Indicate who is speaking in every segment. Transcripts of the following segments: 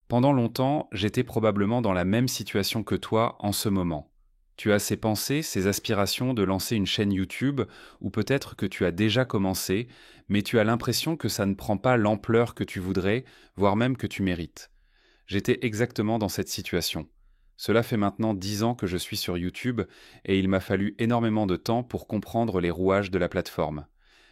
Speaker 1: Pendant longtemps, j'étais probablement dans la même situation que toi en ce moment. Tu as ces pensées, ces aspirations de lancer une chaîne YouTube, ou peut-être que tu as déjà commencé, mais tu as l'impression que ça ne prend pas l'ampleur que tu voudrais, voire même que tu mérites. J'étais exactement dans cette situation. Cela fait maintenant 10 ans que je suis sur YouTube et il m'a fallu énormément de temps pour comprendre les rouages de la plateforme.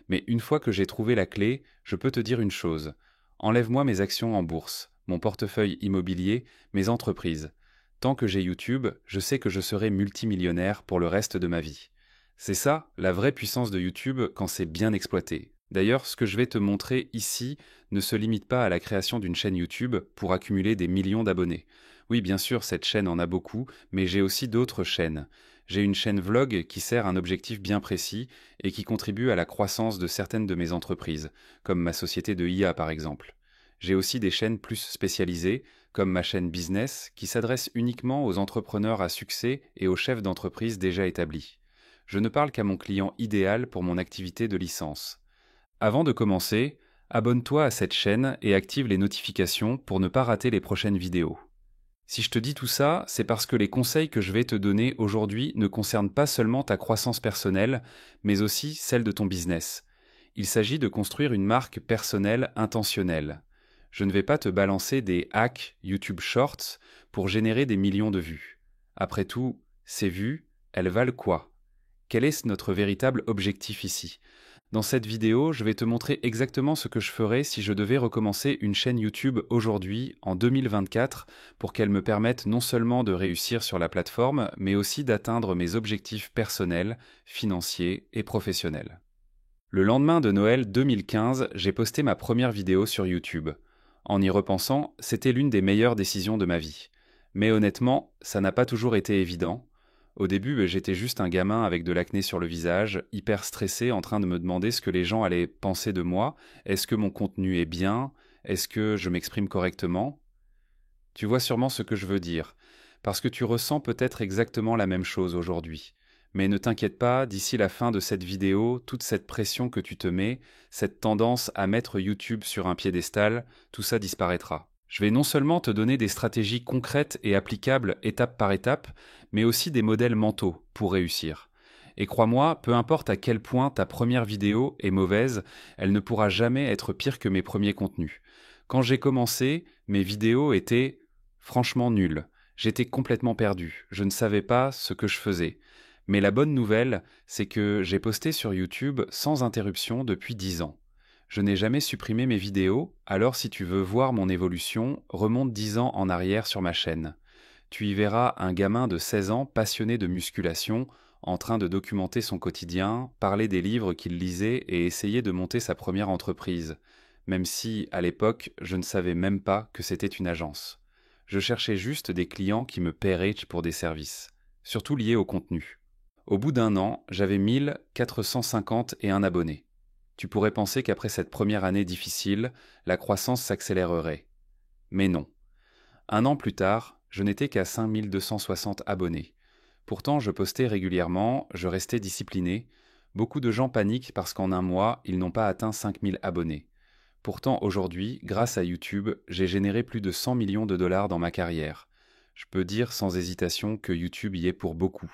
Speaker 1: Mais une fois que j'ai trouvé la clé, je peux te dire une chose. Enlève-moi mes actions en bourse, mon portefeuille immobilier, mes entreprises. Tant que j'ai YouTube, je sais que je serai multimillionnaire pour le reste de ma vie. C'est ça, la vraie puissance de YouTube quand c'est bien exploité. D'ailleurs, ce que je vais te montrer ici ne se limite pas à la création d'une chaîne YouTube pour accumuler des millions d'abonnés. Oui, bien sûr, cette chaîne en a beaucoup, mais j'ai aussi d'autres chaînes. J'ai une chaîne vlog qui sert un objectif bien précis et qui contribue à la croissance de certaines de mes entreprises, comme ma société de IA par exemple. J'ai aussi des chaînes plus spécialisées, comme ma chaîne business, qui s'adresse uniquement aux entrepreneurs à succès et aux chefs d'entreprise déjà établis. Je ne parle qu'à mon client idéal pour mon activité de licence. Avant de commencer, abonne-toi à cette chaîne et active les notifications pour ne pas rater les prochaines vidéos. Si je te dis tout ça, c'est parce que les conseils que je vais te donner aujourd'hui ne concernent pas seulement ta croissance personnelle, mais aussi celle de ton business. Il s'agit de construire une marque personnelle intentionnelle. Je ne vais pas te balancer des hacks YouTube Shorts pour générer des millions de vues. Après tout, ces vues, elles valent quoi? Quel est notre véritable objectif ici? Dans cette vidéo, je vais te montrer exactement ce que je ferais si je devais recommencer une chaîne YouTube aujourd'hui, en 2024, pour qu'elle me permette non seulement de réussir sur la plateforme, mais aussi d'atteindre mes objectifs personnels, financiers et professionnels. Le lendemain de Noël 2015, j'ai posté ma première vidéo sur YouTube. En y repensant, c'était l'une des meilleures décisions de ma vie. Mais honnêtement, ça n'a pas toujours été évident. Au début, j'étais juste un gamin avec de l'acné sur le visage, hyper stressé, en train de me demander ce que les gens allaient penser de moi. Est-ce que mon contenu est bien? Est-ce que je m'exprime correctement? Tu vois sûrement ce que je veux dire, parce que tu ressens peut-être exactement la même chose aujourd'hui. Mais ne t'inquiète pas, d'ici la fin de cette vidéo, toute cette pression que tu te mets, cette tendance à mettre YouTube sur un piédestal, tout ça disparaîtra. Je vais non seulement te donner des stratégies concrètes et applicables étape par étape, mais aussi des modèles mentaux pour réussir. Et crois-moi, peu importe à quel point ta première vidéo est mauvaise, elle ne pourra jamais être pire que mes premiers contenus. Quand j'ai commencé, mes vidéos étaient franchement nulles. J'étais complètement perdu, je ne savais pas ce que je faisais. Mais la bonne nouvelle, c'est que j'ai posté sur YouTube sans interruption depuis 10 ans. Je n'ai jamais supprimé mes vidéos, alors si tu veux voir mon évolution, remonte 10 ans en arrière sur ma chaîne. Tu y verras un gamin de 16 ans passionné de musculation, en train de documenter son quotidien, parler des livres qu'il lisait et essayer de monter sa première entreprise, même si, à l'époque, je ne savais même pas que c'était une agence. Je cherchais juste des clients qui me paieraient pour des services, surtout liés au contenu. Au bout d'un an, j'avais 1451 abonnés. Tu pourrais penser qu'après cette première année difficile, la croissance s'accélérerait. Mais non. Un an plus tard, je n'étais qu'à 5260 abonnés. Pourtant, je postais régulièrement, je restais discipliné. Beaucoup de gens paniquent parce qu'en un mois, ils n'ont pas atteint 5000 abonnés. Pourtant, aujourd'hui, grâce à YouTube, j'ai généré plus de 100 millions de dollars dans ma carrière. Je peux dire sans hésitation que YouTube y est pour beaucoup.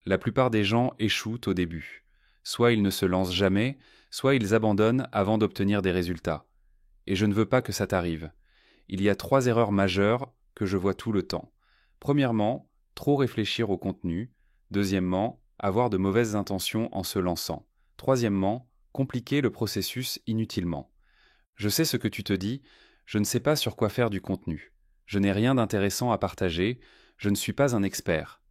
Speaker 1: La plupart des gens échouent au début. Soit ils ne se lancent jamais, soit ils abandonnent avant d'obtenir des résultats. Et je ne veux pas que ça t'arrive. Il y a 3 erreurs majeures que je vois tout le temps. Premièrement, trop réfléchir au contenu. Deuxièmement, avoir de mauvaises intentions en se lançant. Troisièmement, compliquer le processus inutilement. Je sais ce que tu te dis, je ne sais pas sur quoi faire du contenu. Je n'ai rien d'intéressant à partager, je ne suis pas un expert.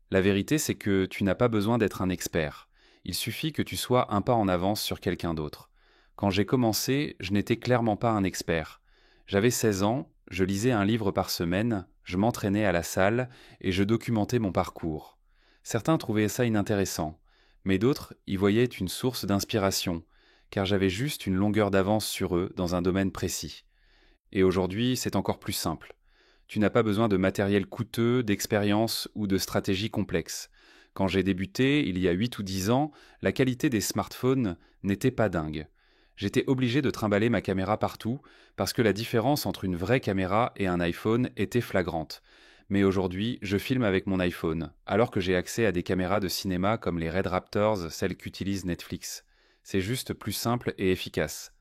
Speaker 1: La vérité, c'est que tu n'as pas besoin d'être un expert. Il suffit que tu sois un pas en avance sur quelqu'un d'autre. Quand j'ai commencé, je n'étais clairement pas un expert. J'avais 16 ans, je lisais un livre par semaine, je m'entraînais à la salle et je documentais mon parcours. Certains trouvaient ça inintéressant, mais d'autres y voyaient une source d'inspiration, car j'avais juste une longueur d'avance sur eux dans un domaine précis. Et aujourd'hui, c'est encore plus simple. Tu n'as pas besoin de matériel coûteux, d'expérience ou de stratégie complexe. Quand j'ai débuté, il y a 8 ou 10 ans, la qualité des smartphones n'était pas dingue. J'étais obligé de trimballer ma caméra partout parce que la différence entre une vraie caméra et un iPhone était flagrante. Mais aujourd'hui, je filme avec mon iPhone, alors que j'ai accès à des caméras de cinéma comme les Red Raptors, celles qu'utilise Netflix. C'est juste plus simple et efficace.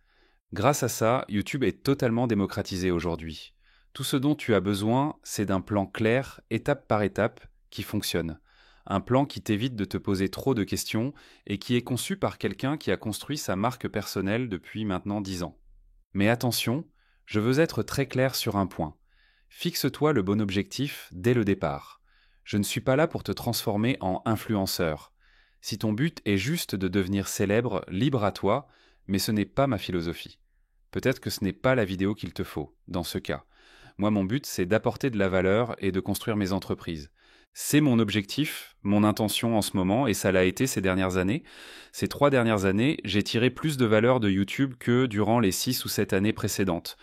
Speaker 1: Grâce à ça, YouTube est totalement démocratisé aujourd'hui. Tout ce dont tu as besoin, c'est d'un plan clair, étape par étape, qui fonctionne. Un plan qui t'évite de te poser trop de questions et qui est conçu par quelqu'un qui a construit sa marque personnelle depuis maintenant 10 ans. Mais attention, je veux être très clair sur un point. Fixe-toi le bon objectif dès le départ. Je ne suis pas là pour te transformer en influenceur. Si ton but est juste de devenir célèbre, libre à toi, mais ce n'est pas ma philosophie. Peut-être que ce n'est pas la vidéo qu'il te faut, dans ce cas. Moi, mon but, c'est d'apporter de la valeur et de construire mes entreprises. C'est mon objectif, mon intention en ce moment, et ça l'a été ces dernières années. Ces 3 dernières années, j'ai tiré plus de valeur de YouTube que durant les 6 ou 7 années précédentes.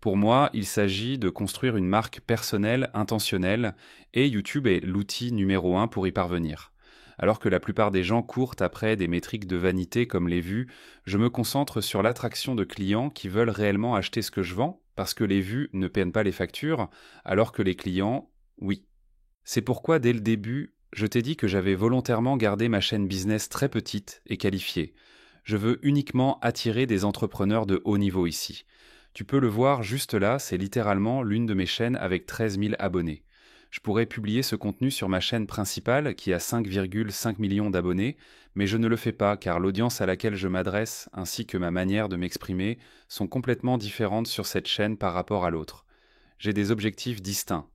Speaker 1: Pour moi, il s'agit de construire une marque personnelle, intentionnelle, et YouTube est l'outil numéro 1 pour y parvenir. Alors que la plupart des gens courent après des métriques de vanité comme les vues, je me concentre sur l'attraction de clients qui veulent réellement acheter ce que je vends, parce que les vues ne peinent pas les factures, alors que les clients, oui. C'est pourquoi dès le début, je t'ai dit que j'avais volontairement gardé ma chaîne business très petite et qualifiée. Je veux uniquement attirer des entrepreneurs de haut niveau ici. Tu peux le voir juste là, c'est littéralement l'une de mes chaînes avec 13 000 abonnés. Je pourrais publier ce contenu sur ma chaîne principale qui a 5,5 millions d'abonnés, mais je ne le fais pas car l'audience à laquelle je m'adresse ainsi que ma manière de m'exprimer sont complètement différentes sur cette chaîne par rapport à l'autre. J'ai des objectifs distincts.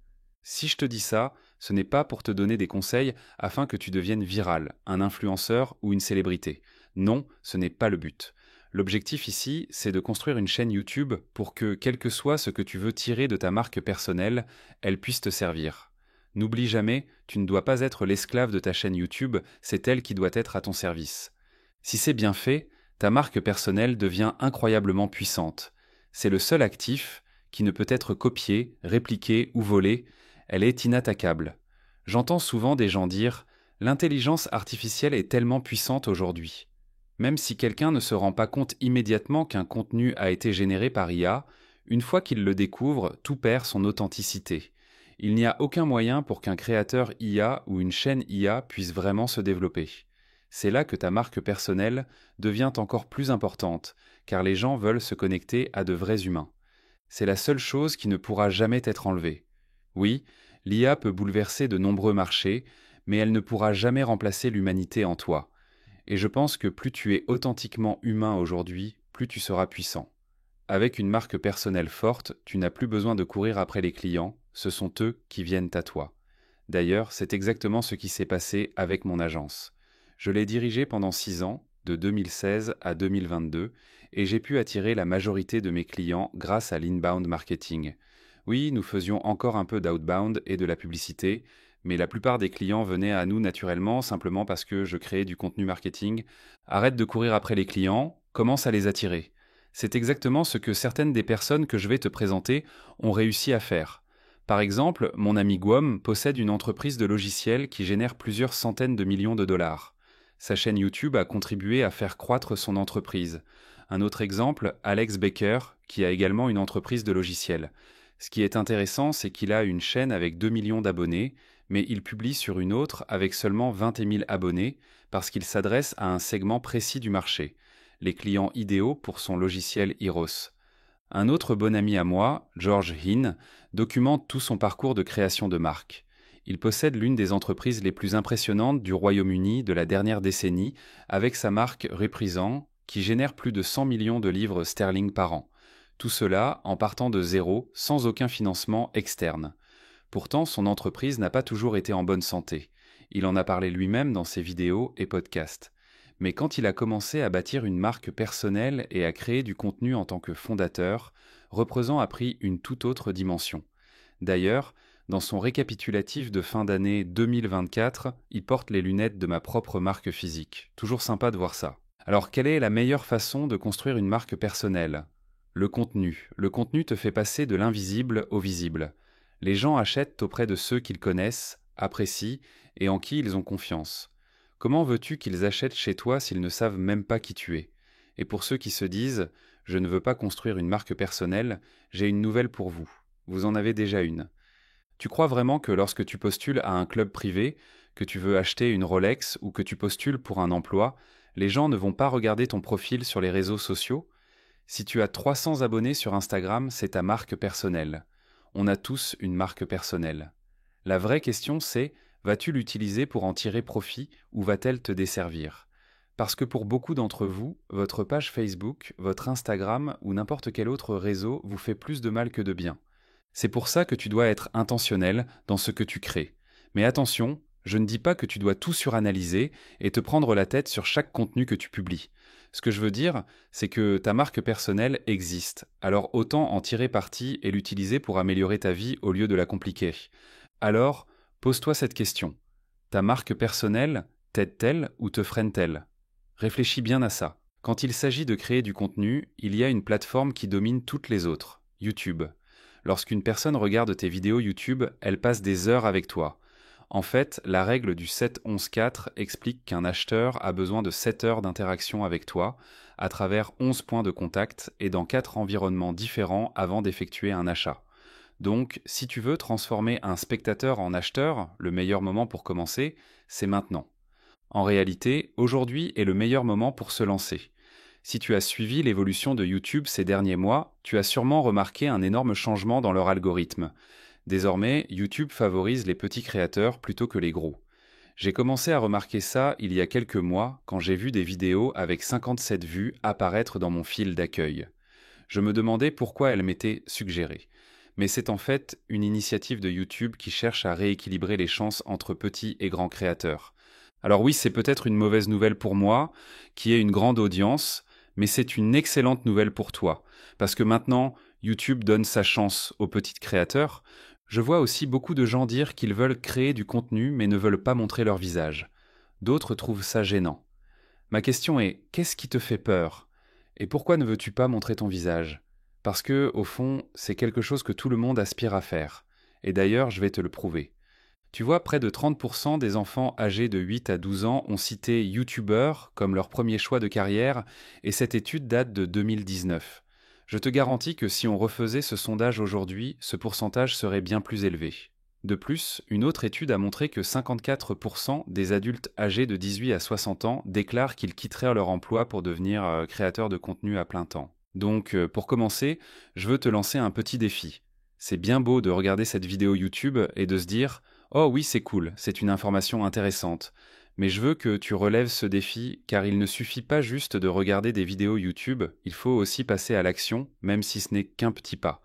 Speaker 1: Si je te dis ça, ce n'est pas pour te donner des conseils afin que tu deviennes viral, un influenceur ou une célébrité. Non, ce n'est pas le but. L'objectif ici, c'est de construire une chaîne YouTube pour que, quel que soit ce que tu veux tirer de ta marque personnelle, elle puisse te servir. N'oublie jamais, tu ne dois pas être l'esclave de ta chaîne YouTube, c'est elle qui doit être à ton service. Si c'est bien fait, ta marque personnelle devient incroyablement puissante. C'est le seul actif qui ne peut être copié, répliqué ou volé, elle est inattaquable. J'entends souvent des gens dire « L'intelligence artificielle est tellement puissante aujourd'hui ». Même si quelqu'un ne se rend pas compte immédiatement qu'un contenu a été généré par IA, une fois qu'il le découvre, tout perd son authenticité. Il n'y a aucun moyen pour qu'un créateur IA ou une chaîne IA puisse vraiment se développer. C'est là que ta marque personnelle devient encore plus importante, car les gens veulent se connecter à de vrais humains. C'est la seule chose qui ne pourra jamais être enlevée. Oui, l'IA peut bouleverser de nombreux marchés, mais elle ne pourra jamais remplacer l'humanité en toi. Et je pense que plus tu es authentiquement humain aujourd'hui, plus tu seras puissant. Avec une marque personnelle forte, tu n'as plus besoin de courir après les clients, ce sont eux qui viennent à toi. D'ailleurs, c'est exactement ce qui s'est passé avec mon agence. Je l'ai dirigée pendant 6 ans, de 2016 à 2022, et j'ai pu attirer la majorité de mes clients grâce à l'inbound marketing. Oui, nous faisions encore un peu d'outbound et de la publicité, mais la plupart des clients venaient à nous naturellement simplement parce que je créais du contenu marketing. Arrête de courir après les clients, commence à les attirer. C'est exactement ce que certaines des personnes que je vais te présenter ont réussi à faire. Par exemple, mon ami Guam possède une entreprise de logiciels qui génère plusieurs centaines de millions de dollars. Sa chaîne YouTube a contribué à faire croître son entreprise. Un autre exemple, Alex Baker, qui a également une entreprise de logiciels. Ce qui est intéressant, c'est qu'il a une chaîne avec 2 millions d'abonnés, mais il publie sur une autre avec seulement 21 000 abonnés parce qu'il s'adresse à un segment précis du marché, les clients idéaux pour son logiciel Eros. Un autre bon ami à moi, George Hinn, documente tout son parcours de création de marque. Il possède l'une des entreprises les plus impressionnantes du Royaume-Uni de la dernière décennie avec sa marque Reprisant qui génère plus de 100 millions de livres sterling par an. Tout cela en partant de zéro, sans aucun financement externe. Pourtant, son entreprise n'a pas toujours été en bonne santé. Il en a parlé lui-même dans ses vidéos et podcasts. Mais quand il a commencé à bâtir une marque personnelle et à créer du contenu en tant que fondateur, Reprisant a pris une toute autre dimension. D'ailleurs, dans son récapitulatif de fin d'année 2024, il porte les lunettes de ma propre marque physique. Toujours sympa de voir ça. Alors, quelle est la meilleure façon de construire une marque personnelle ? Le contenu. Le contenu te fait passer de l'invisible au visible. Les gens achètent auprès de ceux qu'ils connaissent, apprécient et en qui ils ont confiance. Comment veux-tu qu'ils achètent chez toi s'ils ne savent même pas qui tu es ? Et pour ceux qui se disent « je ne veux pas construire une marque personnelle », j'ai une nouvelle pour vous. Vous en avez déjà une. Tu crois vraiment que lorsque tu postules à un club privé, que tu veux acheter une Rolex ou que tu postules pour un emploi, les gens ne vont pas regarder ton profil sur les réseaux sociaux? Si tu as 300 abonnés sur Instagram, c'est ta marque personnelle. On a tous une marque personnelle. La vraie question c'est, vas-tu l'utiliser pour en tirer profit ou va-t-elle te desservir? Parce que pour beaucoup d'entre vous, votre page Facebook, votre Instagram ou n'importe quel autre réseau vous fait plus de mal que de bien. C'est pour ça que tu dois être intentionnel dans ce que tu crées. Mais attention, je ne dis pas que tu dois tout suranalyser et te prendre la tête sur chaque contenu que tu publies. Ce que je veux dire, c'est que ta marque personnelle existe, alors autant en tirer parti et l'utiliser pour améliorer ta vie au lieu de la compliquer. Alors, pose-toi cette question. Ta marque personnelle t'aide-t-elle ou te freine-t-elle? Réfléchis bien à ça. Quand il s'agit de créer du contenu, il y a une plateforme qui domine toutes les autres, YouTube. Lorsqu'une personne regarde tes vidéos YouTube, elle passe des heures avec toi. En fait, la règle du 7-11-4 explique qu'un acheteur a besoin de 7 heures d'interaction avec toi, à travers 11 points de contact et dans 4 environnements différents avant d'effectuer un achat. Donc, si tu veux transformer un spectateur en acheteur, le meilleur moment pour commencer, c'est maintenant. En réalité, aujourd'hui est le meilleur moment pour se lancer. Si tu as suivi l'évolution de YouTube ces derniers mois, tu as sûrement remarqué un énorme changement dans leur algorithme. Désormais, YouTube favorise les petits créateurs plutôt que les gros. J'ai commencé à remarquer ça il y a quelques mois quand j'ai vu des vidéos avec 57 vues apparaître dans mon fil d'accueil. Je me demandais pourquoi elles m'étaient suggérées. Mais c'est en fait une initiative de YouTube qui cherche à rééquilibrer les chances entre petits et grands créateurs. Alors oui, c'est peut-être une mauvaise nouvelle pour moi, qui ai une grande audience, mais c'est une excellente nouvelle pour toi, parce que maintenant, YouTube donne sa chance aux petits créateurs. Je vois aussi beaucoup de gens dire qu'ils veulent créer du contenu mais ne veulent pas montrer leur visage. D'autres trouvent ça gênant. Ma question est, qu'est-ce qui te fait peur? Et pourquoi ne veux-tu pas montrer ton visage? Parce que, au fond, c'est quelque chose que tout le monde aspire à faire. Et d'ailleurs, je vais te le prouver. Tu vois, près de 30% des enfants âgés de 8 à 12 ans ont cité YouTubeur comme leur premier choix de carrière, et cette étude date de 2019. Je te garantis que si on refaisait ce sondage aujourd'hui, ce pourcentage serait bien plus élevé. De plus, une autre étude a montré que 54% des adultes âgés de 18 à 60 ans déclarent qu'ils quitteraient leur emploi pour devenir créateurs de contenu à plein temps. Donc, pour commencer, je veux te lancer un petit défi. C'est bien beau de regarder cette vidéo YouTube et de se dire « Oh oui, c'est cool, c'est une information intéressante ». Mais je veux que tu relèves ce défi car il ne suffit pas juste de regarder des vidéos YouTube, il faut aussi passer à l'action, même si ce n'est qu'un petit pas.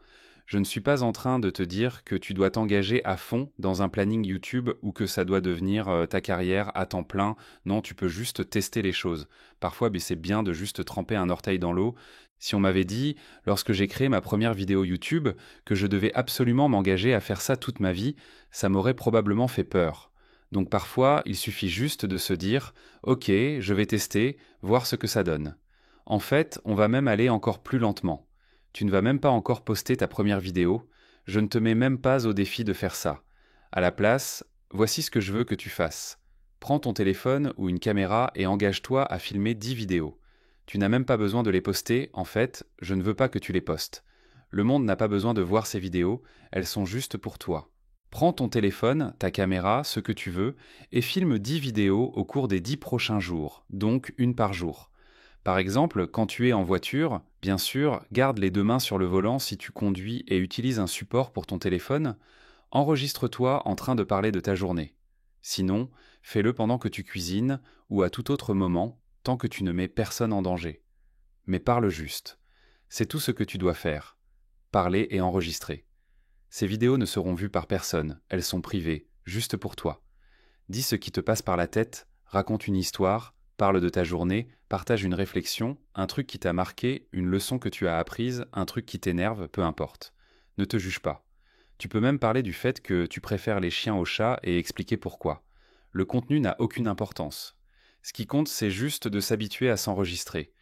Speaker 1: Je ne suis pas en train de te dire que tu dois t'engager à fond dans un planning YouTube ou que ça doit devenir ta carrière à temps plein. Non, tu peux juste tester les choses. Parfois, c'est bien de juste tremper un orteil dans l'eau. Si on m'avait dit, lorsque j'ai créé ma première vidéo YouTube, que je devais absolument m'engager à faire ça toute ma vie, ça m'aurait probablement fait peur. Donc parfois, il suffit juste de se dire « Ok, je vais tester, voir ce que ça donne ». En fait, on va même aller encore plus lentement. Tu ne vas même pas encore poster ta première vidéo, je ne te mets même pas au défi de faire ça. À la place, voici ce que je veux que tu fasses. Prends ton téléphone ou une caméra et engage-toi à filmer 10 vidéos. Tu n'as même pas besoin de les poster, en fait, je ne veux pas que tu les postes. Le monde n'a pas besoin de voir ces vidéos, elles sont juste pour toi. Prends ton téléphone, ta caméra, ce que tu veux, et filme 10 vidéos au cours des 10 prochains jours, donc une par jour. Par exemple, quand tu es en voiture, bien sûr, garde les deux mains sur le volant si tu conduis et utilise un support pour ton téléphone. Enregistre-toi en train de parler de ta journée. Sinon, fais-le pendant que tu cuisines ou à tout autre moment, tant que tu ne mets personne en danger. Mais parle juste. C'est tout ce que tu dois faire. Parler et enregistrer. Ces vidéos ne seront vues par personne, elles sont privées, juste pour toi. Dis ce qui te passe par la tête, raconte une histoire, parle de ta journée, partage une réflexion, un truc qui t'a marqué, une leçon que tu as apprise, un truc qui t'énerve, peu importe. Ne te juge pas. Tu peux même parler du fait que tu préfères les chiens aux chats et expliquer pourquoi. Le contenu n'a aucune importance. Ce qui compte, c'est juste de s'habituer à s'enregistrer.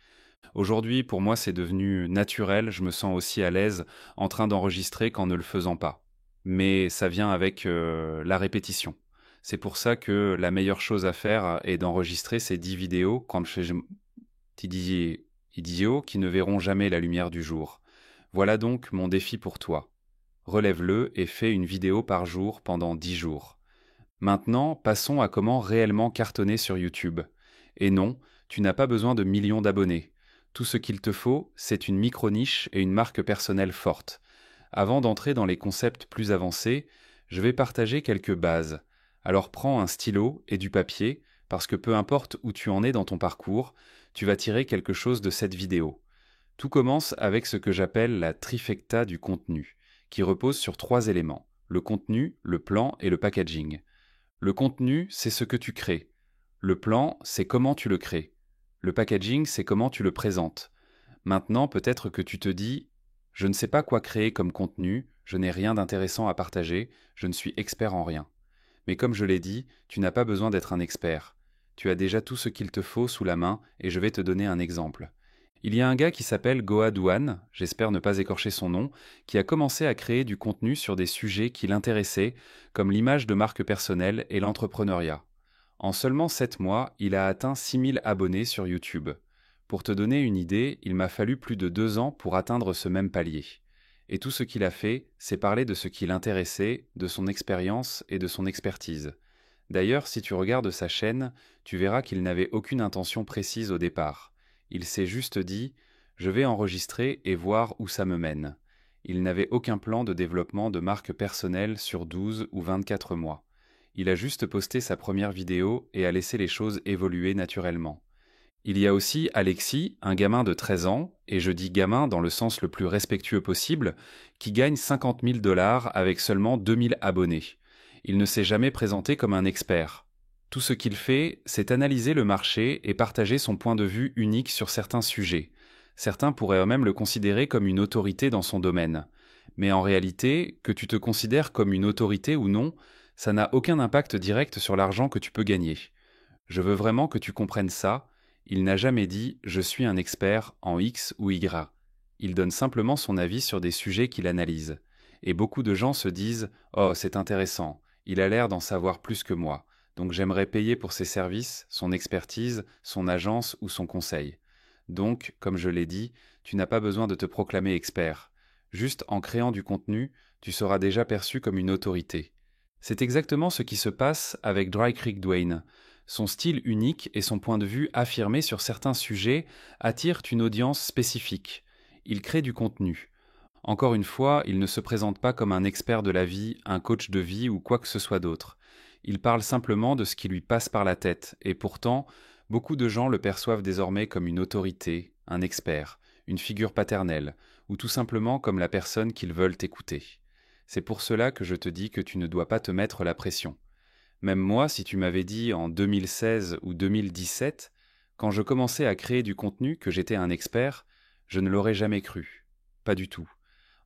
Speaker 1: Aujourd'hui, pour moi, c'est devenu naturel, je me sens aussi à l'aise en train d'enregistrer qu'en ne le faisant pas. Mais ça vient avec la répétition. C'est pour ça que la meilleure chose à faire est d'enregistrer ces 10 vidéos. Quand je dis idiots qui ne verront jamais la lumière du jour. Voilà donc mon défi pour toi. Relève-le et fais une vidéo par jour pendant 10 jours. Maintenant, passons à comment réellement cartonner sur YouTube. Et non, tu n'as pas besoin de millions d'abonnés. Tout ce qu'il te faut, c'est une micro-niche et une marque personnelle forte. Avant d'entrer dans les concepts plus avancés, je vais partager quelques bases. Alors prends un stylo et du papier, parce que peu importe où tu en es dans ton parcours, tu vas tirer quelque chose de cette vidéo. Tout commence avec ce que j'appelle la trifecta du contenu, qui repose sur 3 éléments: le contenu, le plan et le packaging. Le contenu, c'est ce que tu crées. Le plan, c'est comment tu le crées. Le packaging, c'est comment tu le présentes. Maintenant, peut-être que tu te dis: je ne sais pas quoi créer comme contenu, je n'ai rien d'intéressant à partager, je ne suis expert en rien. Mais comme je l'ai dit, tu n'as pas besoin d'être un expert. Tu as déjà tout ce qu'il te faut sous la main et je vais te donner un exemple. Il y a un gars qui s'appelle Goa Douane, j'espère ne pas écorcher son nom, qui a commencé à créer du contenu sur des sujets qui l'intéressaient, comme l'image de marque personnelle et l'entrepreneuriat. En seulement 7 mois, il a atteint 6000 abonnés sur YouTube. Pour te donner une idée, il m'a fallu plus de 2 ans pour atteindre ce même palier. Et tout ce qu'il a fait, c'est parler de ce qui l'intéressait, de son expérience et de son expertise. D'ailleurs, si tu regardes sa chaîne, tu verras qu'il n'avait aucune intention précise au départ. Il s'est juste dit: je vais enregistrer et voir où ça me mène. Il n'avait aucun plan de développement de marque personnelle sur 12 ou 24 mois. Il a juste posté sa première vidéo et a laissé les choses évoluer naturellement. Il y a aussi Alexis, un gamin de 13 ans, et je dis gamin dans le sens le plus respectueux possible, qui gagne 50 000 $ avec seulement 2000 abonnés. Il ne s'est jamais présenté comme un expert. Tout ce qu'il fait, c'est analyser le marché et partager son point de vue unique sur certains sujets. Certains pourraient même le considérer comme une autorité dans son domaine. Mais en réalité, que tu te considères comme une autorité ou non, ça n'a aucun impact direct sur l'argent que tu peux gagner. Je veux vraiment que tu comprennes ça. Il n'a jamais dit « je suis un expert en X ou Y ». Il donne simplement son avis sur des sujets qu'il analyse. Et beaucoup de gens se disent « oh, c'est intéressant, il a l'air d'en savoir plus que moi, donc j'aimerais payer pour ses services, son expertise, son agence ou son conseil ». Donc, comme je l'ai dit, tu n'as pas besoin de te proclamer expert. Juste en créant du contenu, tu seras déjà perçu comme une autorité. C'est exactement ce qui se passe avec Dry Creek Dwayne. Son style unique et son point de vue affirmé sur certains sujets attirent une audience spécifique. Il crée du contenu. Encore une fois, il ne se présente pas comme un expert de la vie, un coach de vie ou quoi que ce soit d'autre. Il parle simplement de ce qui lui passe par la tête, et pourtant, beaucoup de gens le perçoivent désormais comme une autorité, un expert, une figure paternelle, ou tout simplement comme la personne qu'ils veulent écouter. C'est pour cela que je te dis que tu ne dois pas te mettre la pression. Même moi, si tu m'avais dit en 2016 ou 2017, quand je commençais à créer du contenu, que j'étais un expert, je ne l'aurais jamais cru. Pas du tout.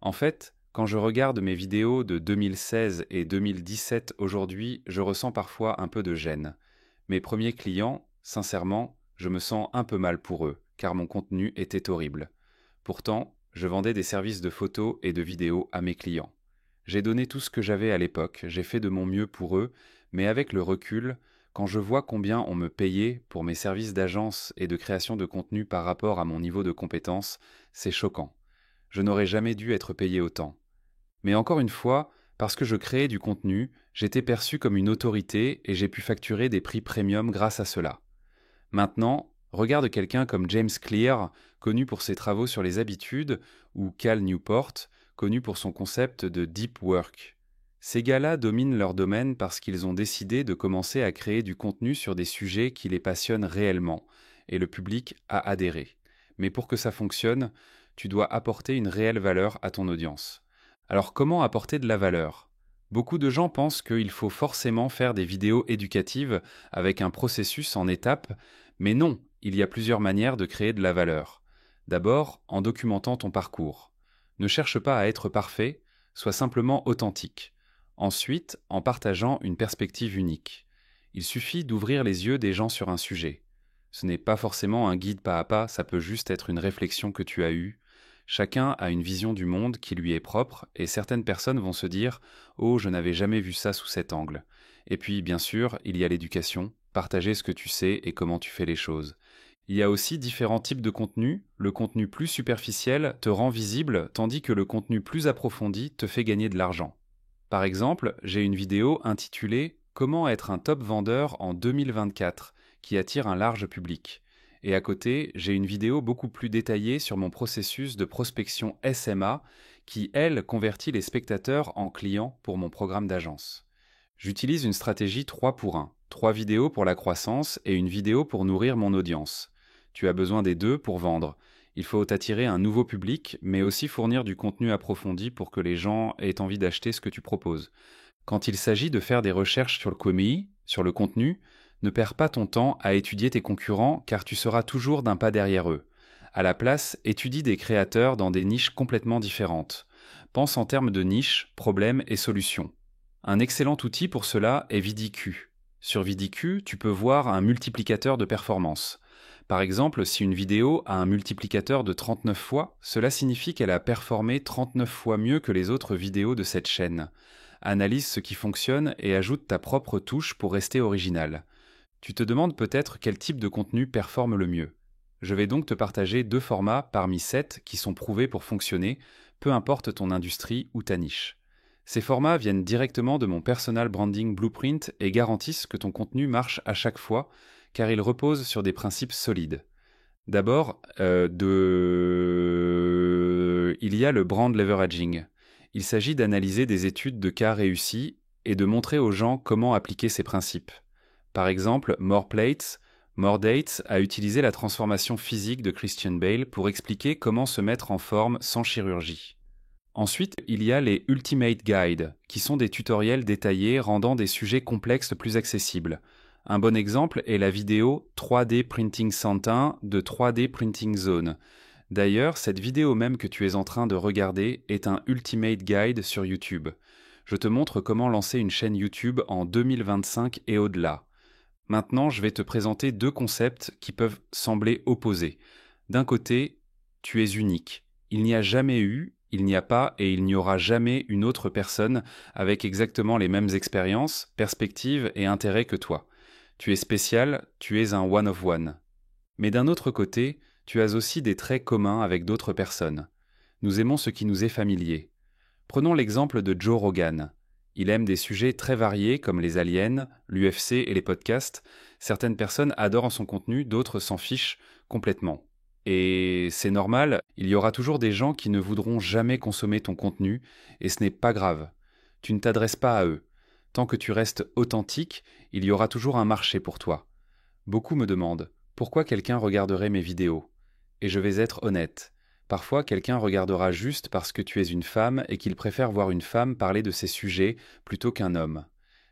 Speaker 1: En fait, quand je regarde mes vidéos de 2016 et 2017 aujourd'hui, je ressens parfois un peu de gêne. Mes premiers clients, sincèrement, je me sens un peu mal pour eux, car mon contenu était horrible. Pourtant, je vendais des services de photos et de vidéos à mes clients. J'ai donné tout ce que j'avais à l'époque, j'ai fait de mon mieux pour eux, mais avec le recul, quand je vois combien on me payait pour mes services d'agence et de création de contenu par rapport à mon niveau de compétence, c'est choquant. Je n'aurais jamais dû être payé autant. Mais encore une fois, parce que je créais du contenu, j'étais perçu comme une autorité et j'ai pu facturer des prix premium grâce à cela. Maintenant, regarde quelqu'un comme James Clear, connu pour ses travaux sur les habitudes, ou Cal Newport, connu pour son concept de Deep Work. Ces gars-là dominent leur domaine parce qu'ils ont décidé de commencer à créer du contenu sur des sujets qui les passionnent réellement, et le public a adhéré. Mais pour que ça fonctionne, tu dois apporter une réelle valeur à ton audience. Alors comment apporter de la valeur ? Beaucoup de gens pensent qu'il faut forcément faire des vidéos éducatives avec un processus en étapes, mais non, il y a plusieurs manières de créer de la valeur. D'abord, en documentant ton parcours. Ne cherche pas à être parfait, sois simplement authentique. Ensuite, en partageant une perspective unique. Il suffit d'ouvrir les yeux des gens sur un sujet. Ce n'est pas forcément un guide pas à pas, ça peut juste être une réflexion que tu as eue. Chacun a une vision du monde qui lui est propre et certaines personnes vont se dire « Oh, je n'avais jamais vu ça sous cet angle ». Et puis, bien sûr, il y a l'éducation, partager ce que tu sais et comment tu fais les choses. Il y a aussi différents types de contenus. Le contenu plus superficiel te rend visible, tandis que le contenu plus approfondi te fait gagner de l'argent. Par exemple, j'ai une vidéo intitulée Comment être un top vendeur en 2024 qui attire un large public. Et à côté, j'ai une vidéo beaucoup plus détaillée sur mon processus de prospection SMA qui, elle, convertit les spectateurs en clients pour mon programme d'agence. J'utilise une stratégie 3 pour 1, 3 vidéos pour la croissance et une vidéo pour nourrir mon audience. Tu as besoin des deux pour vendre. Il faut attirer un nouveau public, mais aussi fournir du contenu approfondi pour que les gens aient envie d'acheter ce que tu proposes. Quand il s'agit de faire des recherches sur le commis, sur le contenu, ne perds pas ton temps à étudier tes concurrents car tu seras toujours d'un pas derrière eux. À la place, étudie des créateurs dans des niches complètement différentes. Pense en termes de niches, problèmes et solutions. Un excellent outil pour cela est VidIQ. Sur VidIQ, tu peux voir un multiplicateur de performance. Par exemple, si une vidéo a un multiplicateur de 39 fois, cela signifie qu'elle a performé 39 fois mieux que les autres vidéos de cette chaîne. Analyse ce qui fonctionne et ajoute ta propre touche pour rester original. Tu te demandes peut-être quel type de contenu performe le mieux. Je vais donc te partager 2 formats parmi 7 qui sont prouvés pour fonctionner, peu importe ton industrie ou ta niche. Ces formats viennent directement de mon Personal Branding Blueprint et garantissent que ton contenu marche à chaque fois, car ils reposent sur des principes solides. D'abord, il y a le brand leveraging. Il s'agit d'analyser des études de cas réussis et de montrer aux gens comment appliquer ces principes. Par exemple, More Plates, More Dates a utilisé la transformation physique de Christian Bale pour expliquer comment se mettre en forme sans chirurgie. Ensuite, il y a les Ultimate Guides, qui sont des tutoriels détaillés rendant des sujets complexes plus accessibles. Un bon exemple est la vidéo 3D Printing 101 de 3D Printing Zone. D'ailleurs, cette vidéo même que tu es en train de regarder est un Ultimate Guide sur YouTube. Je te montre comment lancer une chaîne YouTube en 2025 et au-delà. Maintenant, je vais te présenter 2 concepts qui peuvent sembler opposés. D'un côté, tu es unique. Il n'y a jamais eu, il n'y a pas et il n'y aura jamais une autre personne avec exactement les mêmes expériences, perspectives et intérêts que toi. Tu es spécial, tu es un one of one. Mais d'un autre côté, tu as aussi des traits communs avec d'autres personnes. Nous aimons ce qui nous est familier. Prenons l'exemple de Joe Rogan. Il aime des sujets très variés comme les aliens, l'UFC et les podcasts. Certaines personnes adorent son contenu, d'autres s'en fichent complètement. Et c'est normal, il y aura toujours des gens qui ne voudront jamais consommer ton contenu, et ce n'est pas grave. Tu ne t'adresses pas à eux. Tant que tu restes authentique, il y aura toujours un marché pour toi. Beaucoup me demandent pourquoi quelqu'un regarderait mes vidéos. Et je vais être honnête. Parfois, quelqu'un regardera juste parce que tu es une femme et qu'il préfère voir une femme parler de ces sujets plutôt qu'un homme.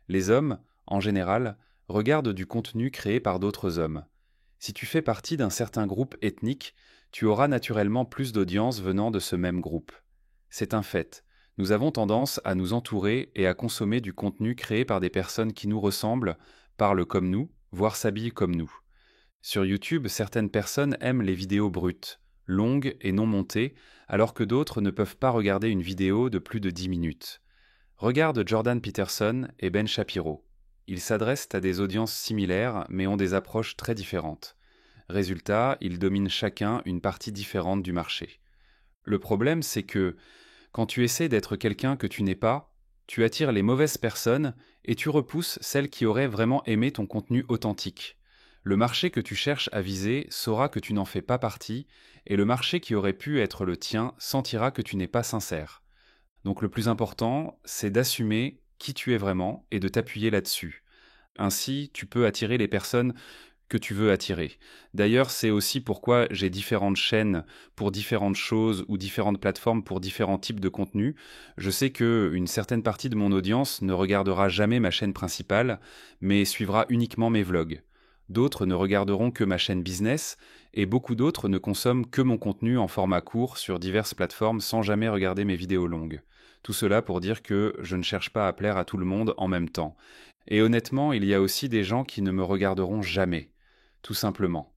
Speaker 1: Les hommes, en général, regardent du contenu créé par d'autres hommes. Si tu fais partie d'un certain groupe ethnique, tu auras naturellement plus d'audience venant de ce même groupe. C'est un fait. Nous avons tendance à nous entourer et à consommer du contenu créé par des personnes qui nous ressemblent, parlent comme nous, voire s'habillent comme nous. Sur YouTube, certaines personnes aiment les vidéos brutes, longues et non montées, alors que d'autres ne peuvent pas regarder une vidéo de plus de 10 minutes. Regarde Jordan Peterson et Ben Shapiro. Ils s'adressent à des audiences similaires, mais ont des approches très différentes. Résultat, ils dominent chacun une partie différente du marché. Le problème, c'est que, quand tu essaies d'être quelqu'un que tu n'es pas, tu attires les mauvaises personnes et tu repousses celles qui auraient vraiment aimé ton contenu authentique. Le marché que tu cherches à viser saura que tu n'en fais pas partie, et le marché qui aurait pu être le tien sentira que tu n'es pas sincère. Donc le plus important, c'est d'assumer qui tu es vraiment et de t'appuyer là-dessus. Ainsi, tu peux attirer les personnes que tu veux attirer. D'ailleurs, c'est aussi pourquoi j'ai différentes chaînes pour différentes choses ou différentes plateformes pour différents types de contenus. Je sais qu'une certaine partie de mon audience ne regardera jamais ma chaîne principale, mais suivra uniquement mes vlogs. D'autres ne regarderont que ma chaîne business, et beaucoup d'autres ne consomment que mon contenu en format court sur diverses plateformes sans jamais regarder mes vidéos longues. Tout cela pour dire que je ne cherche pas à plaire à tout le monde en même temps. Et honnêtement, il y a aussi des gens qui ne me regarderont jamais. Tout simplement.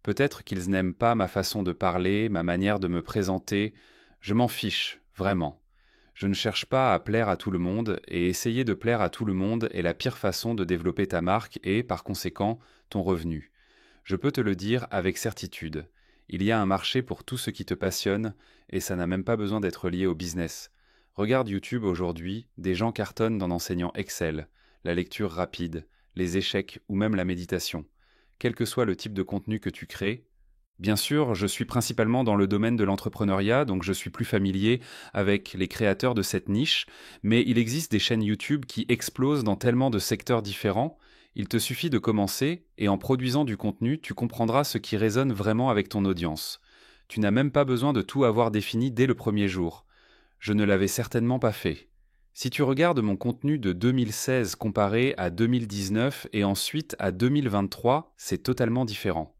Speaker 1: Peut-être qu'ils n'aiment pas ma façon de parler, ma manière de me présenter. Je m'en fiche, vraiment. Je ne cherche pas à plaire à tout le monde, et essayer de plaire à tout le monde est la pire façon de développer ta marque et, par conséquent, ton revenu. Je peux te le dire avec certitude. Il y a un marché pour tout ce qui te passionne, et ça n'a même pas besoin d'être lié au business. Regarde YouTube aujourd'hui, des gens cartonnent en enseignant Excel, la lecture rapide, les échecs ou même la méditation. Quel que soit le type de contenu que tu crées, bien sûr, je suis principalement dans le domaine de l'entrepreneuriat, donc je suis plus familier avec les créateurs de cette niche, mais il existe des chaînes YouTube qui explosent dans tellement de secteurs différents. Il te suffit de commencer, et en produisant du contenu, tu comprendras ce qui résonne vraiment avec ton audience. Tu n'as même pas besoin de tout avoir défini dès le premier jour. Je ne l'avais certainement pas fait. Si tu regardes mon contenu de 2016 comparé à 2019 et ensuite à 2023, c'est totalement différent.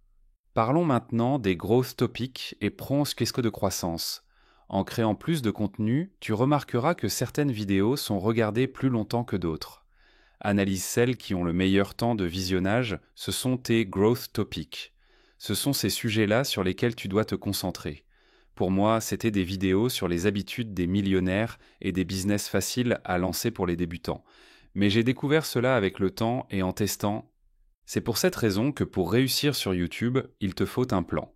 Speaker 1: Parlons maintenant des growth topics et prends ce qu'est-ce que de croissance. En créant plus de contenu, tu remarqueras que certaines vidéos sont regardées plus longtemps que d'autres. Analyse celles qui ont le meilleur temps de visionnage, ce sont tes growth topics. Ce sont ces sujets-là sur lesquels tu dois te concentrer. Pour moi, c'était des vidéos sur les habitudes des millionnaires et des business faciles à lancer pour les débutants. Mais j'ai découvert cela avec le temps et en testant. C'est pour cette raison que pour réussir sur YouTube, il te faut un plan.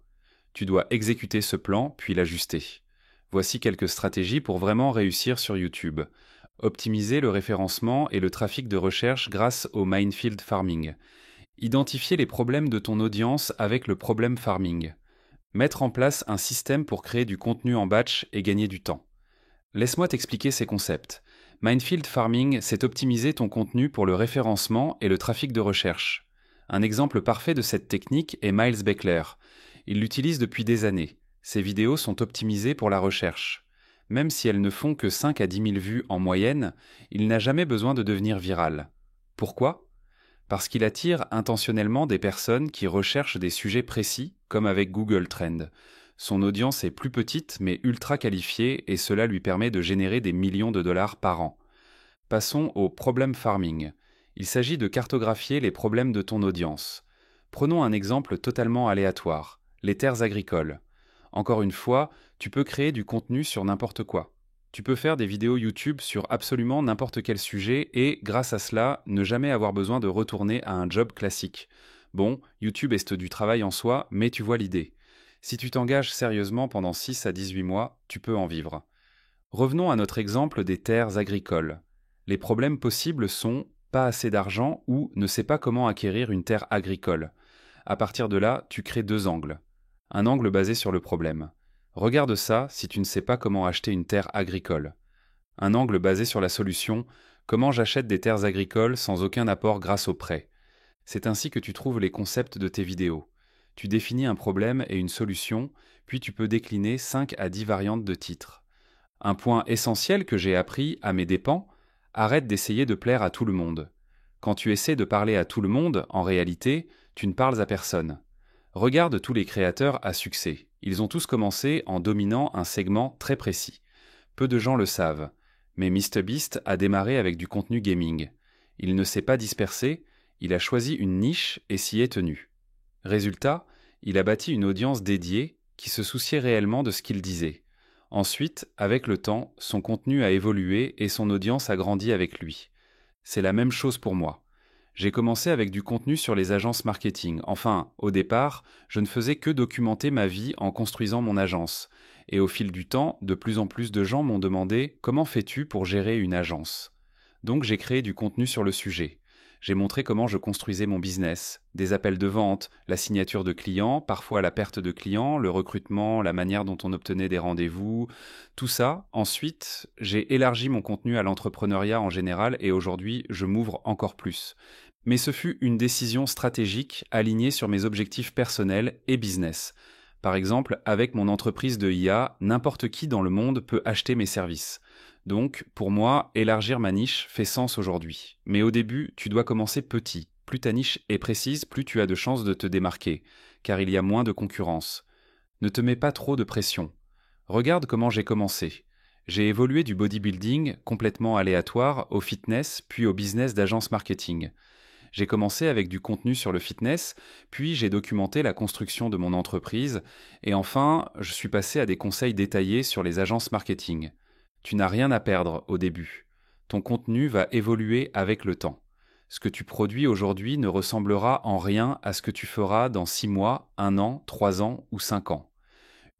Speaker 1: Tu dois exécuter ce plan, puis l'ajuster. Voici quelques stratégies pour vraiment réussir sur YouTube. Optimiser le référencement et le trafic de recherche grâce au Minefield Farming. Identifier les problèmes de ton audience avec le problem farming. Mettre en place un système pour créer du contenu en batch et gagner du temps. Laisse-moi t'expliquer ces concepts. Minefield Farming, c'est optimiser ton contenu pour le référencement et le trafic de recherche. Un exemple parfait de cette technique est Miles Beckler. Il l'utilise depuis des années. Ses vidéos sont optimisées pour la recherche. Même si elles ne font que 5 à 10 000 vues en moyenne, il n'a jamais besoin de devenir viral. Pourquoi ? Parce qu'il attire intentionnellement des personnes qui recherchent des sujets précis, comme avec Google Trends. Son audience est plus petite mais ultra qualifiée et cela lui permet de générer des millions de dollars par an. Passons au problem farming. Il s'agit de cartographier les problèmes de ton audience. Prenons un exemple totalement aléatoire, les terres agricoles. Encore une fois, tu peux créer du contenu sur n'importe quoi. Tu peux faire des vidéos YouTube sur absolument n'importe quel sujet et, grâce à cela, ne jamais avoir besoin de retourner à un job classique. Bon, YouTube est du travail en soi, mais tu vois l'idée. Si tu t'engages sérieusement pendant 6 à 18 mois, tu peux en vivre. Revenons à notre exemple des terres agricoles. Les problèmes possibles sont pas assez d'argent ou ne sais pas comment acquérir une terre agricole. À partir de là, tu crées 2 angles. Un angle basé sur le problème. Regarde ça si tu ne sais pas comment acheter une terre agricole. Un angle basé sur la solution, comment j'achète des terres agricoles sans aucun apport grâce au prêt. C'est ainsi que tu trouves les concepts de tes vidéos. Tu définis un problème et une solution, puis tu peux décliner 5 à 10 variantes de titres. Un point essentiel que j'ai appris à mes dépens, arrête d'essayer de plaire à tout le monde. Quand tu essaies de parler à tout le monde, en réalité, tu ne parles à personne. Regarde tous les créateurs à succès. Ils ont tous commencé en dominant un segment très précis. Peu de gens le savent, mais MrBeast a démarré avec du contenu gaming. Il ne s'est pas dispersé, il a choisi une niche et s'y est tenu. Résultat, il a bâti une audience dédiée qui se souciait réellement de ce qu'il disait. Ensuite, avec le temps, son contenu a évolué et son audience a grandi avec lui. C'est la même chose pour moi. J'ai commencé avec du contenu sur les agences marketing. Enfin, au départ, je ne faisais que documenter ma vie en construisant mon agence. Et au fil du temps, de plus en plus de gens m'ont demandé « Comment fais-tu pour gérer une agence ?» Donc j'ai créé du contenu sur le sujet. J'ai montré comment je construisais mon business, des appels de vente, la signature de clients, parfois la perte de clients, le recrutement, la manière dont on obtenait des rendez-vous, tout ça. Ensuite, j'ai élargi mon contenu à l'entrepreneuriat en général et aujourd'hui, je m'ouvre encore plus. Mais ce fut une décision stratégique alignée sur mes objectifs personnels et business. Par exemple, avec mon entreprise de IA, n'importe qui dans le monde peut acheter mes services. Donc, pour moi, élargir ma niche fait sens aujourd'hui. Mais au début, tu dois commencer petit. Plus ta niche est précise, plus tu as de chances de te démarquer, car il y a moins de concurrence. Ne te mets pas trop de pression. Regarde comment j'ai commencé. J'ai évolué du bodybuilding, complètement aléatoire, au fitness, puis au business d'agence marketing. J'ai commencé avec du contenu sur le fitness, puis j'ai documenté la construction de mon entreprise, et enfin, je suis passé à des conseils détaillés sur les agences marketing. Tu n'as rien à perdre au début. Ton contenu va évoluer avec le temps. Ce que tu produis aujourd'hui ne ressemblera en rien à ce que tu feras dans 6 mois, 1 an, 3 ans ou 5 ans.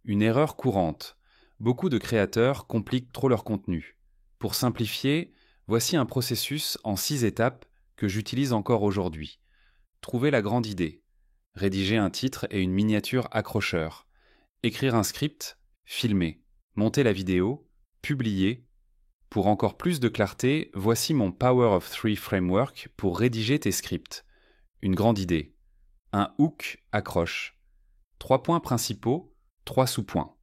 Speaker 1: Une erreur courante. Beaucoup de créateurs compliquent trop leur contenu. Pour simplifier, voici un processus en 6 étapes que j'utilise encore aujourd'hui. Trouver la grande idée. Rédiger un titre et une miniature accrocheur. Écrire un script. Filmer. Monter la vidéo. Publier. Pour encore plus de clarté, voici mon Power of Three Framework pour rédiger tes scripts. Une grande idée. Un hook accroche. 3 points principaux, 3 sous-points.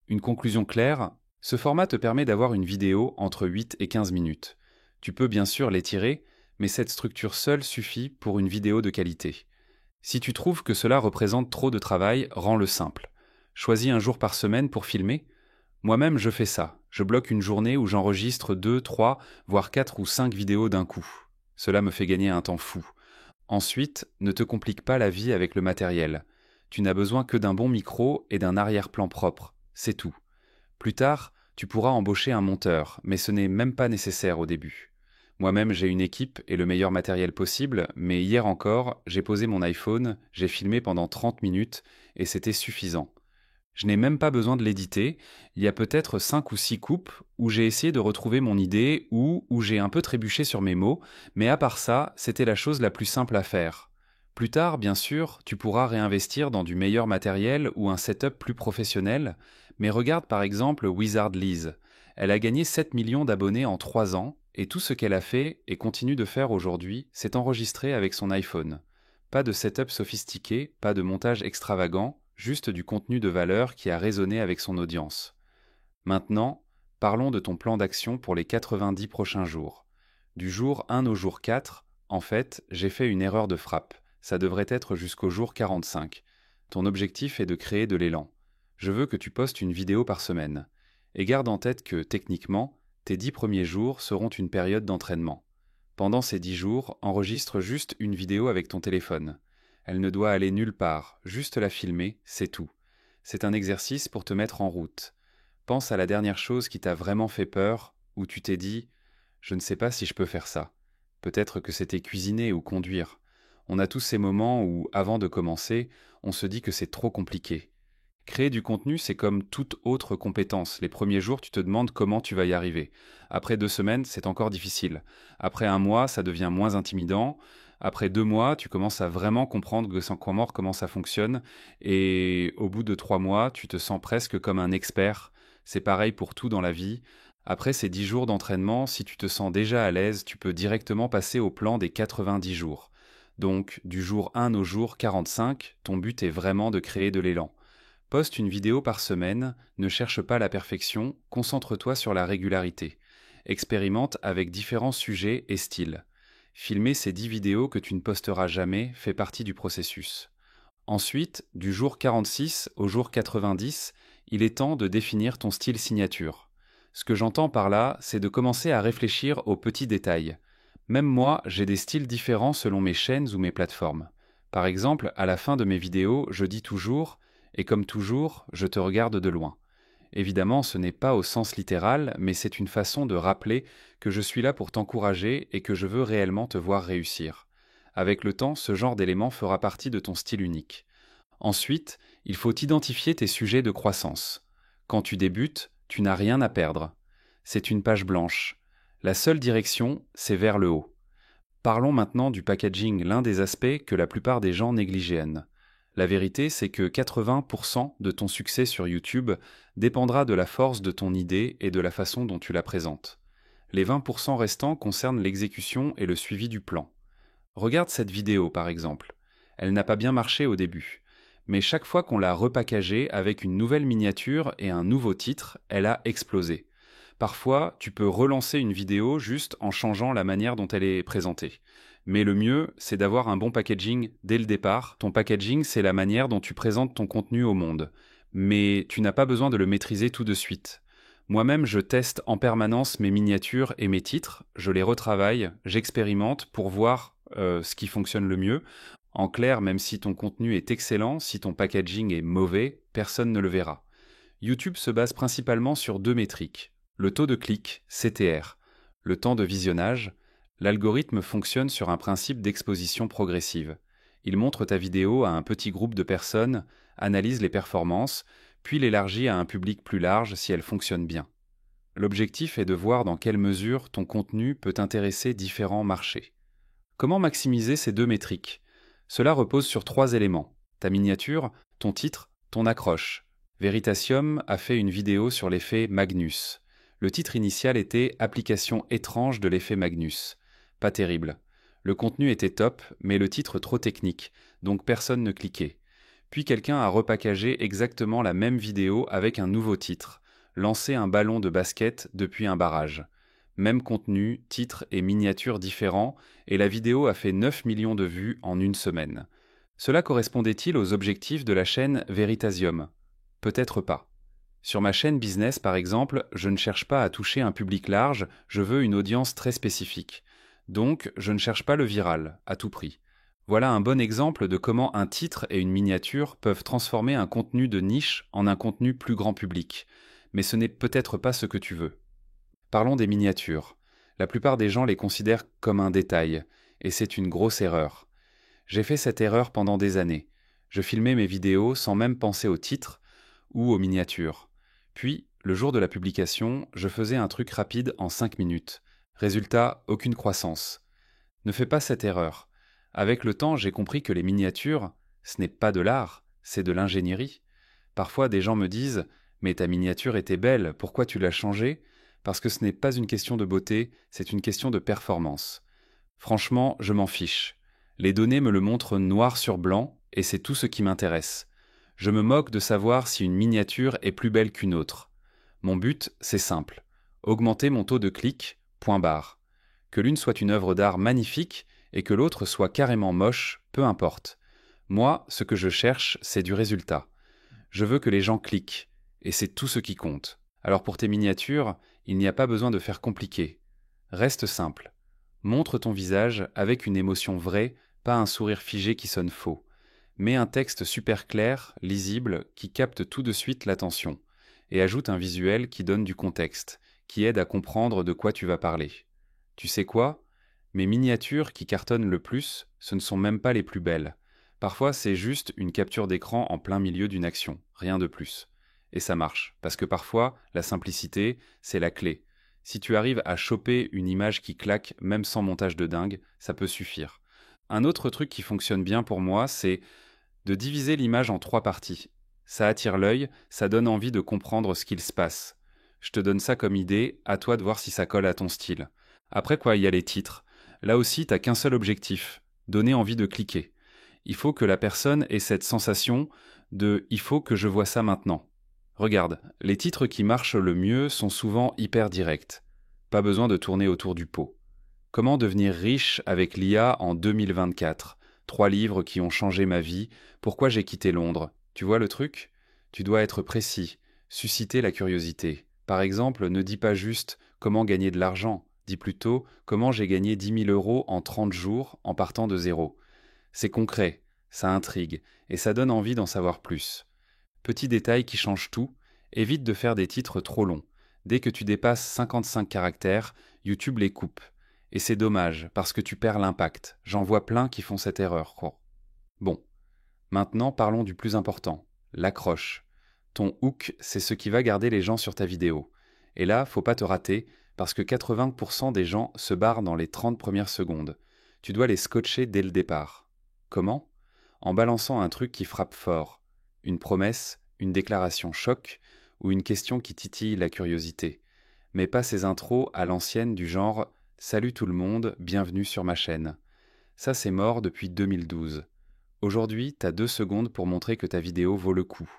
Speaker 1: Une conclusion claire. Ce format te permet d'avoir une vidéo entre 8 et 15 minutes. Tu peux bien sûr l'étirer, mais cette structure seule suffit pour une vidéo de qualité. Si tu trouves que cela représente trop de travail, rends-le simple. Choisis un jour par semaine pour filmer. Moi-même, je fais ça. Je bloque une journée où j'enregistre 2, 3, voire 4 ou 5 vidéos d'un coup. Cela me fait gagner un temps fou. Ensuite, ne te complique pas la vie avec le matériel. Tu n'as besoin que d'un bon micro et d'un arrière-plan propre. C'est tout. Plus tard, tu pourras embaucher un monteur, mais ce n'est même pas nécessaire au début. Moi-même, j'ai une équipe et le meilleur matériel possible, mais hier encore, j'ai posé mon iPhone, j'ai filmé pendant 30 minutes et c'était suffisant. Je n'ai même pas besoin de l'éditer, il y a peut-être 5 ou 6 coupes où j'ai essayé de retrouver mon idée ou où j'ai un peu trébuché sur mes mots, mais à part ça, c'était la chose la plus simple à faire. Plus tard, bien sûr, tu pourras réinvestir dans du meilleur matériel ou un setup plus professionnel, mais regarde par exemple Wizard Liz. Elle a gagné 7 millions d'abonnés en 3 ans, et tout ce qu'elle a fait et continue de faire aujourd'hui, c'est enregistrer avec son iPhone. Pas de setup sophistiqué, pas de montage extravagant, juste du contenu de valeur qui a résonné avec son audience. Maintenant, parlons de ton plan d'action pour les 90 prochains jours. Du jour 1 au jour 4, en fait, j'ai fait une erreur de frappe. Ça devrait être jusqu'au jour 45. Ton objectif est de créer de l'élan. Je veux que tu postes une vidéo par semaine. Et garde en tête que, techniquement, tes 10 premiers jours seront une période d'entraînement. Pendant ces 10 jours, enregistre juste une vidéo avec ton téléphone. Elle ne doit aller nulle part, juste la filmer, c'est tout. C'est un exercice pour te mettre en route. Pense à la dernière chose qui t'a vraiment fait peur, où tu t'es dit « je ne sais pas si je peux faire ça ». Peut-être que c'était cuisiner ou conduire. On a tous ces moments où, avant de commencer, on se dit que c'est trop compliqué. Créer du contenu, c'est comme toute autre compétence. Les premiers jours, tu te demandes comment tu vas y arriver. Après 2 semaines, c'est encore difficile. Après 1 mois, ça devient moins intimidant. Après 2 mois, tu commences à vraiment comprendre comment ça fonctionne. Et au bout de 3 mois, tu te sens presque comme un expert. C'est pareil pour tout dans la vie. Après ces 10 jours d'entraînement, si tu te sens déjà à l'aise, tu peux directement passer au plan des 90 jours. Donc, du jour 1 au jour 45, ton but est vraiment de créer de l'élan. Poste une vidéo par semaine, ne cherche pas la perfection, concentre-toi sur la régularité. Expérimente avec différents sujets et styles. Filmer ces 10 vidéos que tu ne posteras jamais fait partie du processus. Ensuite, du jour 46 au jour 90, il est temps de définir ton style signature. Ce que j'entends par là, c'est de commencer à réfléchir aux petits détails. Même moi, j'ai des styles différents selon mes chaînes ou mes plateformes. Par exemple, à la fin de mes vidéos, je dis toujours « et comme toujours, je te regarde de loin ». Évidemment, ce n'est pas au sens littéral, mais c'est une façon de rappeler que je suis là pour t'encourager et que je veux réellement te voir réussir. Avec le temps, ce genre d'élément fera partie de ton style unique. Ensuite, il faut identifier tes sujets de croissance. Quand tu débutes, tu n'as rien à perdre. C'est une page blanche. La seule direction, c'est vers le haut. Parlons maintenant du packaging, l'un des aspects que la plupart des gens négligent. La vérité, c'est que 80% de ton succès sur YouTube dépendra de la force de ton idée et de la façon dont tu la présentes. Les 20% restants concernent l'exécution et le suivi du plan. Regarde cette vidéo par exemple. Elle n'a pas bien marché au début, mais chaque fois qu'on l'a repackagée avec une nouvelle miniature et un nouveau titre, elle a explosé. Parfois, tu peux relancer une vidéo juste en changeant la manière dont elle est présentée. Mais le mieux, c'est d'avoir un bon packaging dès le départ. Ton packaging, c'est la manière dont tu présentes ton contenu au monde. Mais tu n'as pas besoin de le maîtriser tout de suite. Moi-même, je teste en permanence mes miniatures et mes titres, je les retravaille, j'expérimente pour voir ce qui fonctionne le mieux. En clair, même si ton contenu est excellent, si ton packaging est mauvais, personne ne le verra. YouTube se base principalement sur 2 métriques. Le taux de clic, CTR, le temps de visionnage, L'algorithme fonctionne sur un principe d'exposition progressive. Il montre ta vidéo à un petit groupe de personnes, analyse les performances, puis l'élargit à un public plus large si elle fonctionne bien. L'objectif est de voir dans quelle mesure ton contenu peut intéresser différents marchés. Comment maximiser ces deux métriques? Cela repose sur 3 éléments: ta miniature, ton titre, ton accroche. Veritasium a fait une vidéo sur l'effet Magnus. Le titre initial était Application étrange de l'effet Magnus. Pas terrible. Le contenu était top, mais le titre trop technique, donc personne ne cliquait. Puis quelqu'un a repackagé exactement la même vidéo avec un nouveau titre: Lancer un ballon de basket depuis un barrage. Même contenu, titre et miniature différents, et la vidéo a fait 9 millions de vues en une semaine. Cela correspondait-il aux objectifs de la chaîne Veritasium? Peut-être pas. Sur ma chaîne business, par exemple, je ne cherche pas à toucher un public large, je veux une audience très spécifique. Donc, je ne cherche pas le viral, à tout prix. Voilà un bon exemple de comment un titre et une miniature peuvent transformer un contenu de niche en un contenu plus grand public. Mais ce n'est peut-être pas ce que tu veux. Parlons des miniatures. La plupart des gens les considèrent comme un détail, et c'est une grosse erreur. J'ai fait cette erreur pendant des années. Je filmais mes vidéos sans même penser au titre ou aux miniatures. Puis, le jour de la publication, je faisais un truc rapide en 5 minutes. Résultat, aucune croissance. Ne fais pas cette erreur. Avec le temps, j'ai compris que les miniatures, ce n'est pas de l'art, c'est de l'ingénierie. Parfois, des gens me disent « Mais ta miniature était belle, pourquoi tu l'as changée ?» Parce que ce n'est pas une question de beauté, c'est une question de performance. Franchement, je m'en fiche. Les données me le montrent noir sur blanc, et c'est tout ce qui m'intéresse. Je me moque de savoir si une miniature est plus belle qu'une autre. Mon but, c'est simple: augmenter mon taux de clic, point barre. Que l'une soit une œuvre d'art magnifique et que l'autre soit carrément moche, peu importe. Moi, ce que je cherche, c'est du résultat. Je veux que les gens cliquent, et c'est tout ce qui compte. Alors pour tes miniatures, il n'y a pas besoin de faire compliqué. Reste simple. Montre ton visage avec une émotion vraie, pas un sourire figé qui sonne faux. Mets un texte super clair, lisible, qui capte tout de suite l'attention. Et ajoute un visuel qui donne du contexte, qui aide à comprendre de quoi tu vas parler. Tu sais quoi? Mes miniatures qui cartonnent le plus, ce ne sont même pas les plus belles. Parfois, c'est juste une capture d'écran en plein milieu d'une action, rien de plus. Et ça marche, parce que parfois, la simplicité, c'est la clé. Si tu arrives à choper une image qui claque, même sans montage de dingue, ça peut suffire. Un autre truc qui fonctionne bien pour moi, c'est de diviser l'image en 3 parties. Ça attire l'œil, ça donne envie de comprendre ce qu'il se passe. Je te donne ça comme idée, à toi de voir si ça colle à ton style. Après quoi, il y a les titres. Là aussi, t'as qu'un seul objectif: donner envie de cliquer. Il faut que la personne ait cette sensation de « il faut que je vois ça maintenant ». Regarde, les titres qui marchent le mieux sont souvent hyper directs. Pas besoin de tourner autour du pot. Comment devenir riche avec l'IA en 2024? 3 livres qui ont changé ma vie. Pourquoi j'ai quitté Londres? Tu vois le truc? Tu dois être précis, susciter la curiosité. Par exemple, ne dis pas juste comment gagner de l'argent. Dis plutôt comment j'ai gagné 10 000 euros en 30 jours en partant de zéro. C'est concret, ça intrigue, et ça donne envie d'en savoir plus. Petit détail qui change tout, évite de faire des titres trop longs. Dès que tu dépasses 55 caractères, YouTube les coupe. Et c'est dommage, parce que tu perds l'impact. J'en vois plein qui font cette erreur. Bon, maintenant parlons du plus important, l'accroche. Ton hook, c'est ce qui va garder les gens sur ta vidéo. Et là, faut pas te rater, parce que 80% des gens se barrent dans les 30 premières secondes. Tu dois les scotcher dès le départ. Comment? En balançant un truc qui frappe fort. Une promesse, une déclaration choc, ou une question qui titille la curiosité. Mais pas ces intros à l'ancienne du genre « Salut tout le monde, bienvenue sur ma chaîne ». Ça c'est mort depuis 2012. Aujourd'hui, t'as 2 secondes pour montrer que ta vidéo vaut le coup.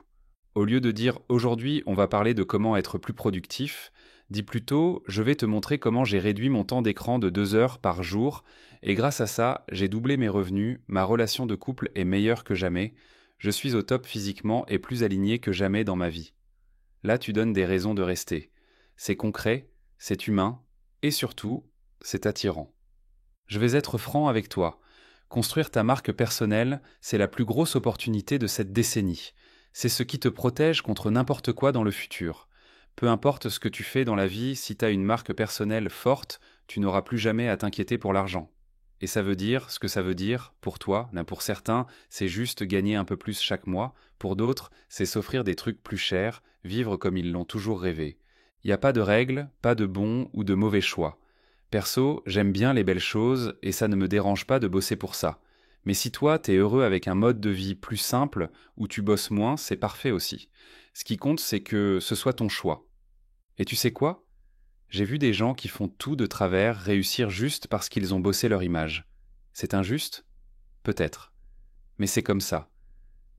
Speaker 1: Au lieu de dire « Aujourd'hui, on va parler de comment être plus productif », dis plutôt « Je vais te montrer comment j'ai réduit mon temps d'écran de 2 heures par jour et grâce à ça, j'ai doublé mes revenus, ma relation de couple est meilleure que jamais, je suis au top physiquement et plus aligné que jamais dans ma vie. » Là, tu donnes des raisons de rester. C'est concret, c'est humain et surtout, c'est attirant. Je vais être franc avec toi. Construire ta marque personnelle, c'est la plus grosse opportunité de cette décennie. C'est ce qui te protège contre n'importe quoi dans le futur. Peu importe ce que tu fais dans la vie, si tu as une marque personnelle forte, tu n'auras plus jamais à t'inquiéter pour l'argent. Et ça veut dire ce que ça veut dire pour toi. Pour certains, c'est juste gagner un peu plus chaque mois. Pour d'autres, c'est s'offrir des trucs plus chers, vivre comme ils l'ont toujours rêvé. Il n'y a pas de règles, pas de bon ou de mauvais choix. Perso, j'aime bien les belles choses et ça ne me dérange pas de bosser pour ça. Mais si toi, t'es heureux avec un mode de vie plus simple, où tu bosses moins, c'est parfait aussi. Ce qui compte, c'est que ce soit ton choix. Et tu sais quoi? J'ai vu des gens qui font tout de travers réussir juste parce qu'ils ont bossé leur image. C'est injuste? Peut-être. Mais c'est comme ça.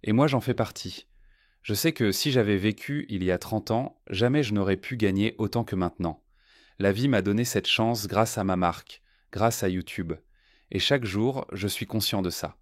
Speaker 1: Et moi j'en fais partie. Je sais que si j'avais vécu il y a 30 ans, jamais je n'aurais pu gagner autant que maintenant. La vie m'a donné cette chance grâce à ma marque, grâce à YouTube. Et chaque jour, je suis conscient de ça.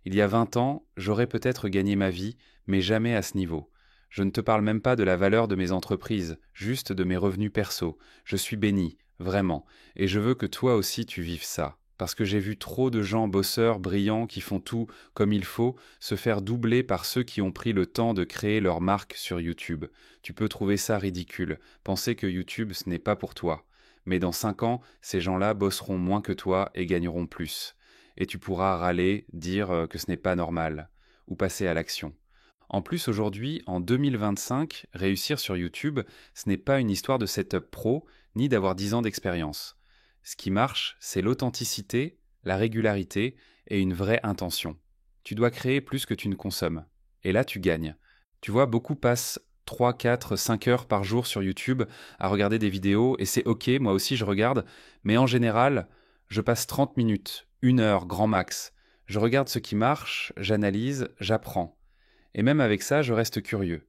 Speaker 1: Il y a 20 ans, j'aurais peut-être gagné ma vie, mais jamais à ce niveau. Je ne te parle même pas de la valeur de mes entreprises, juste de mes revenus perso. Je suis béni, vraiment, et je veux que toi aussi tu vives ça. Parce que j'ai vu trop de gens bosseurs, brillants, qui font tout comme il faut, se faire doubler par ceux qui ont pris le temps de créer leur marque sur YouTube. Tu peux trouver ça ridicule, penser que YouTube ce n'est pas pour toi. Mais dans 5 ans, ces gens-là bosseront moins que toi et gagneront plus. Et tu pourras râler, dire que ce n'est pas normal, ou passer à l'action. En plus, aujourd'hui, en 2025, réussir sur YouTube, ce n'est pas une histoire de setup pro, ni d'avoir 10 ans d'expérience. Ce qui marche, c'est l'authenticité, la régularité et une vraie intention. Tu dois créer plus que tu ne consommes. Et là, tu gagnes. Tu vois, beaucoup passent 3, 4, 5 heures par jour sur YouTube à regarder des vidéos, et c'est ok, moi aussi je regarde, mais en général, je passe 30 minutes, 1 heure, grand max. Je regarde ce qui marche, j'analyse, j'apprends. Et même avec ça, je reste curieux.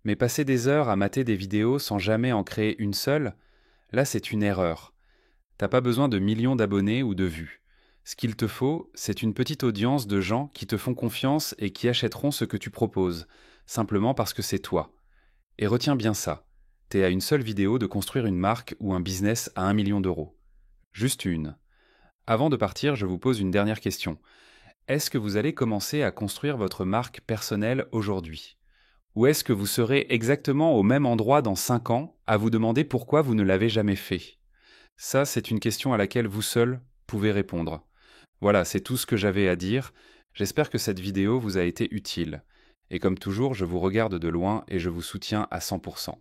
Speaker 1: Mais passer des heures à mater des vidéos sans jamais en créer une seule, là c'est une erreur. T'as pas besoin de millions d'abonnés ou de vues. Ce qu'il te faut, c'est une petite audience de gens qui te font confiance et qui achèteront ce que tu proposes, simplement parce que c'est toi. Et retiens bien ça, t'es à une seule vidéo de construire une marque ou un business à 1 million d'euros. Juste une. Avant de partir, je vous pose une dernière question. Est-ce que vous allez commencer à construire votre marque personnelle aujourd'hui? Ou est-ce que vous serez exactement au même endroit dans 5 ans à vous demander pourquoi vous ne l'avez jamais fait? Ça, c'est une question à laquelle vous seul pouvez répondre. Voilà, c'est tout ce que j'avais à dire. J'espère que cette vidéo vous a été utile. Et comme toujours, je vous regarde de loin et je vous soutiens à 100%.